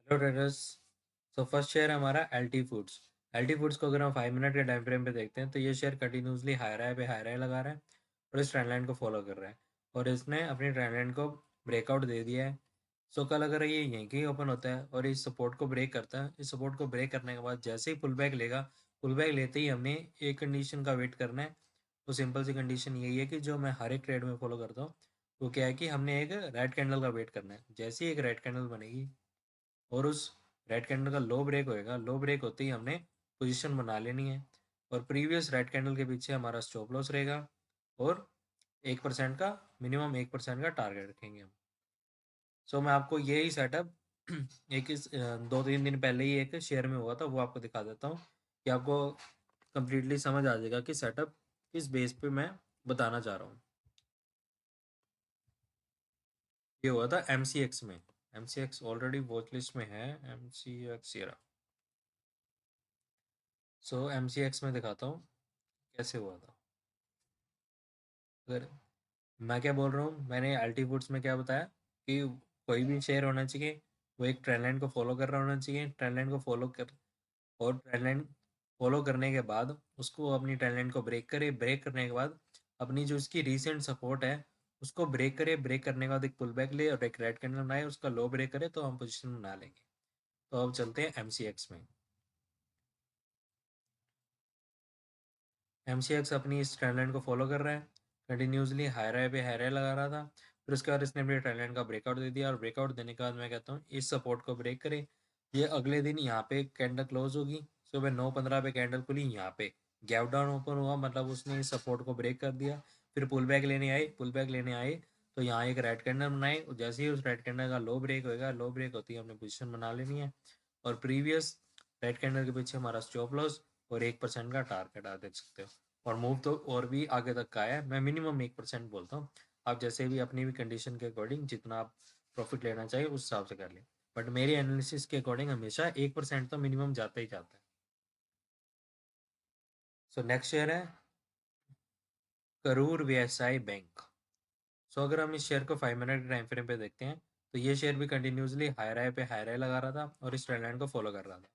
Hello traders. So first share है हमारा LT foods. LT foods को अगर हम 5 मिनट के टाइम फ्रेम पे देखते हैं तो ये शेयर कंटिन्यूसली हाई राय पे हाई राय लगा रहा है और इस ट्रेंड लाइन को फॉलो कर रहा है और इसने अपनी ट्रेंड लाइन को ब्रेकआउट दे दिया है। सो कल अगर ये यहीं कहीं ओपन होता है और इस सपोर्ट को ब्रेक करता है, इस सपोर्ट को ब्रेक करने के बाद जैसे ही पुल बैक लेगा, पुल बैक लेते ही हमने एक कंडीशन का वेट करना है। तो सिंपल सी कंडीशन यही है कि जो मैं हर एक ट्रेड में फॉलो करता हूँ, वो क्या है कि हमने एक रेड कैंडल का वेट करना है। जैसे ही एक रेड कैंडल बनेगी और उस रेड कैंडल का लो ब्रेक होएगा, लो ब्रेक होते ही हमने पोजीशन बना लेनी है और प्रीवियस रेड कैंडल के पीछे हमारा स्टॉप लॉस रहेगा और 1% का, मिनिमम 1% का टारगेट रखेंगे हम। सो मैं आपको यही सेटअप एक 2-3 दिन पहले ही एक शेयर में हुआ था, वो आपको दिखा देता हूँ कि आपको कंप्लीटली समझ आ जाएगा कि सेटअप किस बेस पे मैं बताना चाह रहा हूँ। ये हुआ था MCX में। MCX ऑलरेडी वॉच लिस्ट में है। MCX ये रहा। सो MCX में दिखाता हूँ कैसे हुआ था। अगर मैं क्या बोल रहा हूँ, मैंने अल्टी फूड्स में क्या बताया कि कोई भी शेयर होना चाहिए वो एक ट्रेंड लाइन को फॉलो कर रहा होना चाहिए। ट्रेंड लाइन को फॉलो कर और ट्रेंड लाइन फॉलो करने के बाद उसको अपनी ट्रेंड लाइन को ब्रेक करे, ब्रेक करने के बाद अपनी जो उसकी रीसेंट सपोर्ट है उसको ब्रेक करे, ब्रेक करने के बाद एक पुल बैक ले और एक रेड कैंडल बनाए, उसका लो ब्रेक करे तो हम पोजीशन बना लेंगे। तो अब चलते हैं MCX में। MCX अपनी इस ट्रेंड लाइन को फॉलो कर रहा है, कंटिन्यूसली हाई राय पे हाई राय लगा रहा था। फिर उसके बाद इसने अपनी ट्रेंड लाइन का ब्रेकआउट दे दिया और ब्रेकआउट देने के बाद मैं कहता हूँ इस सपोर्ट को ब्रेक करे। ये अगले दिन यहाँ पे कैंडल क्लोज होगी, सुबह 9:15 पे कैंडल खुली, यहाँ पे गैप डाउन ओपन हुआ, मतलब उसने इस सपोर्ट को ब्रेक कर दिया। फिर पुल बैक लेने आए, पुल बैक लेने आए तो यहाँ एक रेड कैंडल बनाए और जैसे ही उस रेड कैंडल का लो ब्रेक होएगा, लो ब्रेक होती है हमने पोजिशन बना लेनी है और प्रीवियस रेड कैंडल के पीछे हमारा स्टॉप लॉस और 1% का टारगेट आप देख सकते हो। और मूव तो और भी आगे तक का है, मैं मिनिमम 1% बोलता हूँ। आप जैसे भी अपनी भी कंडीशन के अकॉर्डिंग जितना आप प्रॉफिट लेना चाहिए उस हिसाब से कर लें, बट मेरी एनालिसिस के अकॉर्डिंग हमेशा 1% तो मिनिमम जाता ही जाता है। सो नेक्स्ट शेयर है करूर व्यवसाय बैंक। सो अगर हम इस शेयर को 5 मिनट के टाइम फ्रेम पे देखते हैं तो ये शेयर भी कंटिन्यूसली हाई राय पे हाई राय लगा रहा था और इस ट्रेंड लाइन को फॉलो कर रहा था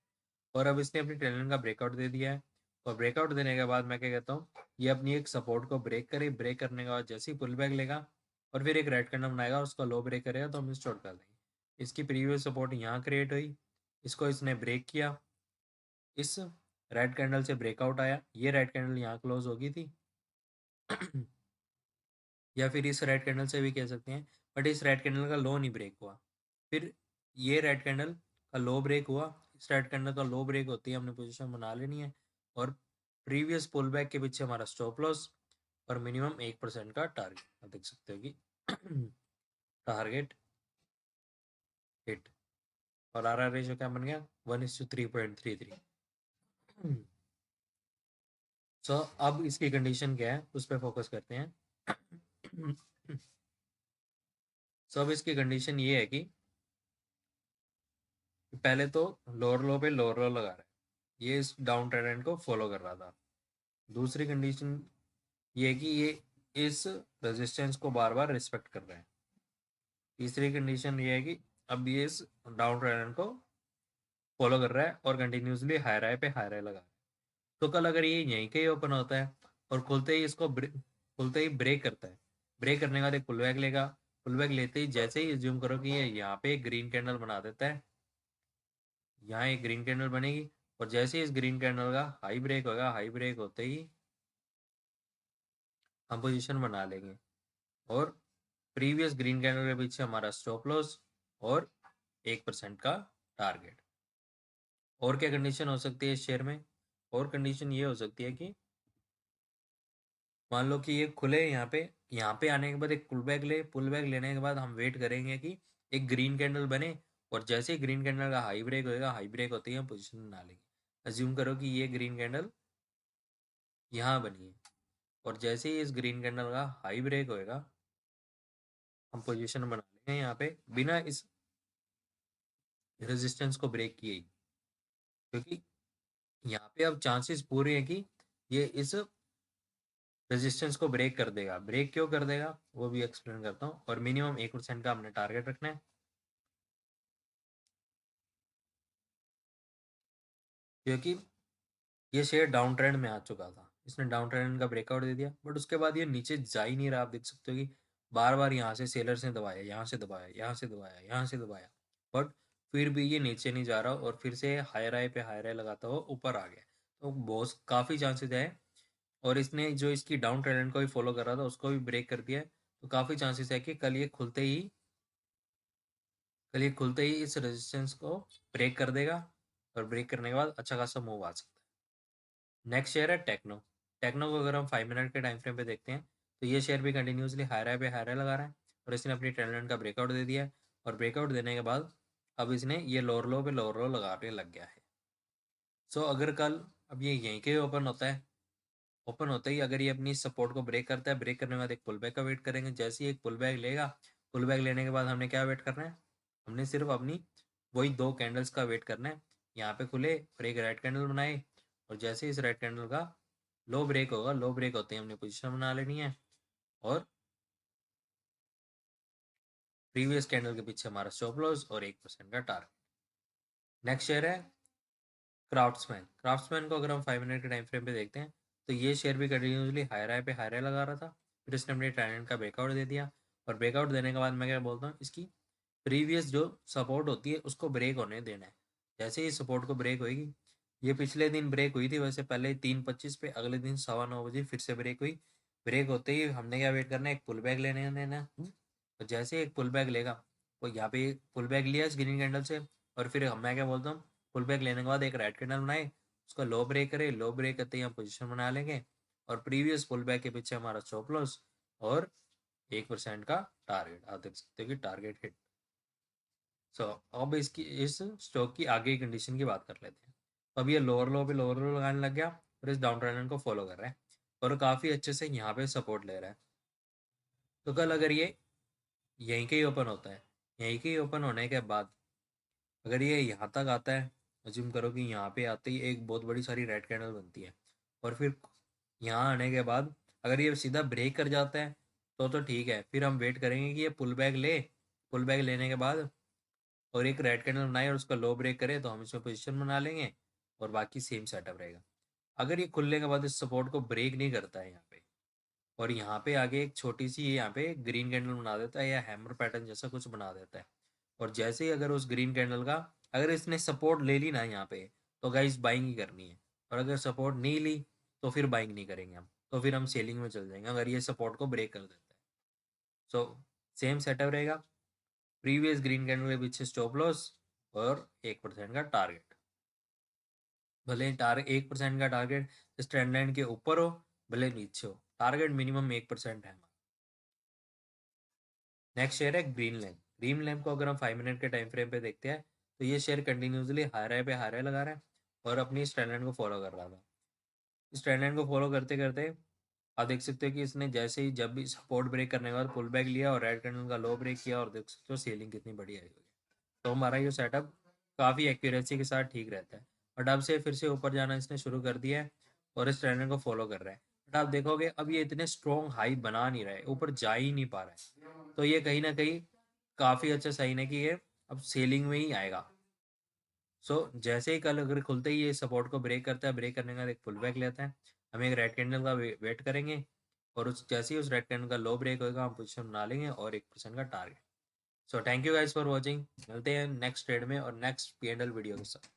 और अब इसने अपनी ट्रेंड लाइन का ब्रेकआउट दे दिया है। और ब्रेकआउट देने के बाद मैं क्या कहता हूँ, ये अपनी एक सपोर्ट को ब्रेक करे, ब्रेक करने के बाद जैसे ही पुल बैक लेगा और फिर एक रेड कैंडल बनाएगा, उसका लो ब्रेक करेगा तो हम इस शॉर्ट कर देंगे। इसकी प्रीवियस सपोर्ट यहाँ क्रिएट हुई, इसको इसने ब्रेक किया, इस रेड कैंडल से ब्रेकआउट आया, ये रेड कैंडल यहाँ क्लोज हो गई थी या फिर इस रेड कैंडल से भी कह सकते हैं, बट इस रेड कैंडल का लो नहीं ब्रेक हुआ। फिर ये रेड कैंडल का लो ब्रेक हुआ, इस रेड कैंडल का लो ब्रेक होती है हमने पोजीशन बना लेनी है और प्रीवियस पुल बैक के पीछे हमारा स्टॉप लॉस और मिनिमम 1% का टारगेट। आप देख सकते हो कि टारगेट हिट और RR रेशो क्या बन गया, 1:3.33। सो अब इसकी कंडीशन क्या है उस पर फोकस करते हैं। सो अब इसकी कंडीशन ये है कि पहले तो लोअर लो पे लोअर लो लगा रहा है, ये इस डाउन ट्रेंड को फॉलो कर रहा था। दूसरी कंडीशन ये है कि ये इस रेजिस्टेंस को बार बार रिस्पेक्ट कर रहे हैं। तीसरी कंडीशन ये है कि अब ये इस डाउन ट्रेंड को फॉलो कर रहा है और कंटिन्यूसली हाई राय पे हाई राय लगा रहा है। तो कल अगर ये यहीं के ही ओपन होता है और खुलते ही इसको खुलते ही ब्रेक करता है, ब्रेक करने के बाद एक पुल बैक लेगा, पुल बैक लेते ही जैसे ही ज्यूम करो कि ये यहाँ पे एक ग्रीन कैंडल बना देता है, यहाँ एक ग्रीन कैंडल बनेगी और जैसे ही इस ग्रीन कैंडल का हाई ब्रेक होगा, हाई ब्रेक होते ही हम पोजीशन बना लेंगे और प्रीवियस ग्रीन कैंडल के पीछे हमारा स्टॉप लॉस और 1% का टारगेट। और क्या कंडीशन हो सकती है इस शेयर में, और कंडीशन ये हो सकती है कि मान लो कि ये खुले यहाँ पे आने के बाद एक पुल बैक ले, पुल बैक लेने के बाद हम वेट करेंगे कि एक ग्रीन कैंडल बने और जैसे ही ग्रीन कैंडल का हाई ब्रेक होएगा, हाई ब्रेक होते ही हम पोजीशन बना लेंगे। अज्यूम करो कि ये ग्रीन कैंडल यहाँ बनी है और जैसे ही इस ग्रीन कैंडल का हाई ब्रेक होएगा हम पोजीशन बना लेंगे यहाँ पे बिना इस रेजिस्टेंस को ब्रेक किए ही, क्योंकि यहाँ पे अब चांसेस पूरे हैं कि ये इस रेजिस्टेंस को ब्रेक कर देगा। ब्रेक क्यों कर देगा वो भी एक्सप्लेन करता हूँ और मिनिमम 1% का हमने टारगेट रखना है। क्योंकि ये शेयर डाउन ट्रेंड में आ चुका था, इसने डाउन ट्रेंड का ब्रेकआउट दे दिया, बट उसके बाद ये नीचे जा ही नहीं रहा। आप देख सकते हो कि बार बार यहाँ से सेलर्स ने दबाया, यहाँ से दबाया, यहाँ से दबाया, यहाँ से दबाया, बट फिर भी ये नीचे नहीं जा रहा और फिर से हायर हाई पे हायर हाई लगाता हुआ ऊपर आ गया। तो बहुत काफ़ी चांसेस है, और इसने जो इसकी डाउन ट्रेंड को भी फॉलो कर रहा था उसको भी ब्रेक कर दिया है। तो काफ़ी चांसेस है कि कल ये खुलते ही इस रेजिस्टेंस को ब्रेक कर देगा, और ब्रेक करने के बाद अच्छा खासा मूव आ सकता है। नेक्स्ट शेयर है टेक्नो। टेक्नो को अगर हम 5 मिनट के टाइम फ्रेम पे देखते हैं तो ये शेयर भी कंटिन्यूसली हाई हाई पे हाई हाई लगा रहा है, और इसने अपनी ट्रेंड लाइन का ब्रेकआउट दे दिया है। और ब्रेकआउट देने के बाद अब इसने ये लोअर लो पे लोअर लो लगाने लग गया है। सो अगर कल अब ये यहीं के ओपन होता है, ओपन होते ही अगर ये अपनी सपोर्ट को ब्रेक करता है, ब्रेक करने के बाद एक पुल बैक का वेट करेंगे। जैसे ही एक पुल बैक लेगा, पुल बैक लेने के बाद हमने क्या वेट करना है, हमने सिर्फ अपनी वही 2 कैंडल्स का वेट करना है। यहाँ पे खुले और एक रेड कैंडल बनाए, और जैसे इस रेड कैंडल का लो ब्रेक होगा, लो ब्रेक होते ही हमने पोजीशन बना लेनी है, और प्रीवियस कैंडल के पीछे हमारा स्टॉप लॉस और 1% का टारगेट। नेक्स्ट शेयर है क्राफ्ट्समैन। क्राफ्ट्समैन को अगर हम 5 मिनट के टाइम फ्रेम पे देखते हैं तो ये शेयर भी कंटिन्यूसली हाई राय पे हाई राय लगा रहा था, फिर इसने अपने ट्रेंड का ब्रेकआउट दे दिया, और ब्रेकआउट देने के बाद मैं क्या बोलता हूँ, इसकी प्रीवियस जो सपोर्ट होती है उसको ब्रेक होने देना है। जैसे ही सपोर्ट को ब्रेक होएगी, ये पिछले दिन ब्रेक हुई थी वैसे, पहले 3:25 पे, अगले दिन 9:15 फिर से ब्रेक हुई। ब्रेक होते ही हमने क्या वेट करना है, एक पुल बैक लेने देना। तो जैसे ही एक पुल बैक लेगा, वो यहाँ पे पुल बैक लिया इस ग्रीन कैंडल से, और फिर मैं क्या बोलता हूँ, पुल बैक लेने के बाद एक रेड कैंडल बनाए, उसका लो ब्रेक करे, लो ब्रेक करते ही हम पोजीशन बना लेंगे, और प्रीवियस पुल बैक के पीछे हमारा स्टॉप लॉस और 1% का टारगेट। आप देख सकते हो कि टारगेट हिट। सो अब इस स्टॉक की आगे की कंडीशन की बात कर लेते हैं। तो अब ये लोअर लो पे लोअर लो लगाने लग गया, और इस डाउन ट्रेंड को फॉलो कर रहा है, और काफ़ी अच्छे से यहाँ पे सपोर्ट ले रहा है। तो कल अगर ये यहीं के ही ओपन होता है, यहीं के ही ओपन होने के बाद अगर ये यहाँ तक आता है, अज्यूम करो कि यहाँ पे आते ही एक बहुत बड़ी सारी रेड कैंडल बनती है, और फिर यहाँ आने के बाद अगर ये सीधा ब्रेक कर जाता है तो ठीक है, फिर हम वेट करेंगे कि ये पुल बैक ले, पुल बैक लेने के बाद और एक रेड कैंडल बनाए और उसका लो ब्रेक करे तो हम इसमें पोजीशन बना लेंगे, और बाकी सेम सेटअप रहेगा। अगर ये खुलने के बाद इस सपोर्ट को ब्रेक नहीं करता है यहाँ पे, और यहाँ पे आगे एक छोटी सी यहाँ पे ग्रीन कैंडल बना देता है, या हैमर पैटर्न जैसा कुछ बना देता है, और जैसे ही अगर उस ग्रीन कैंडल का अगर इसने सपोर्ट ले ली ना यहाँ पे, तो गाइस बाइंग ही करनी है। और अगर सपोर्ट नहीं ली तो फिर बाइंग नहीं करेंगे हम, तो फिर हम सेलिंग में चल जाएंगे अगर ये सपोर्ट को ब्रेक कर देता है। सो सेम सेटअप रहेगा, प्रीवियस ग्रीन कैंडल के पीछे स्टॉप लॉस और 1% का टारगेट। भले टारगेट 1% का टारगेट इस ट्रेंड लाइन के ऊपर हो, भले नीचे हो, टारगेट मिनिमम 1% है। नेक्स्ट शेयर है ग्रीन लैम्प। ग्रीन लैम्प को अगर हम 5 मिनट के टाइम फ्रेम पे देखते हैं तो ये शेयर कंटिन्यूसली हाई राय पे हाई राय लगा रहा है, और अपनी इस ट्रेंड लाइन को फॉलो कर रहा था। इस ट्रेंड लाइन को फॉलो करते करते आप देख सकते हो कि इसने जैसे ही जब भी सपोर्ट ब्रेक करने के बाद पुल बैक लिया और रेड कैंडल का लो ब्रेक किया, और देख सकते हो सेलिंग कितनी बढ़िया आई हुई है। तो हमारा ये सेटअप काफ़ी एक्यूरेसी के साथ ठीक रहता है। बट अब से फिर से ऊपर जाना इसने शुरू कर दिया है, और इस ट्रेंड को फॉलो कर रहा है। बट आप देखोगे अब ये इतने स्ट्रॉन्ग हाई बना नहीं रहा है, ऊपर जा ही नहीं पा रहा है। तो ये कहीं ना कहीं काफ़ी अच्छा साइन है कि ये अब सेलिंग में ही आएगा। सो जैसे ही कल अगर खुलते ही ये सपोर्ट को ब्रेक करता है, ब्रेक करने के बाद एक पुल बैक लेता है, हम एक रेड कैंडल का वेट करेंगे, और उस जैसे ही उस रेड कैंडल का लो ब्रेक होगा हम पोजिशन बना लेंगे और 1% का target. So thank you guys for watching, मिलते हैं नेक्स्ट ट्रेड में और नेक्स्ट P&L वीडियो के साथ।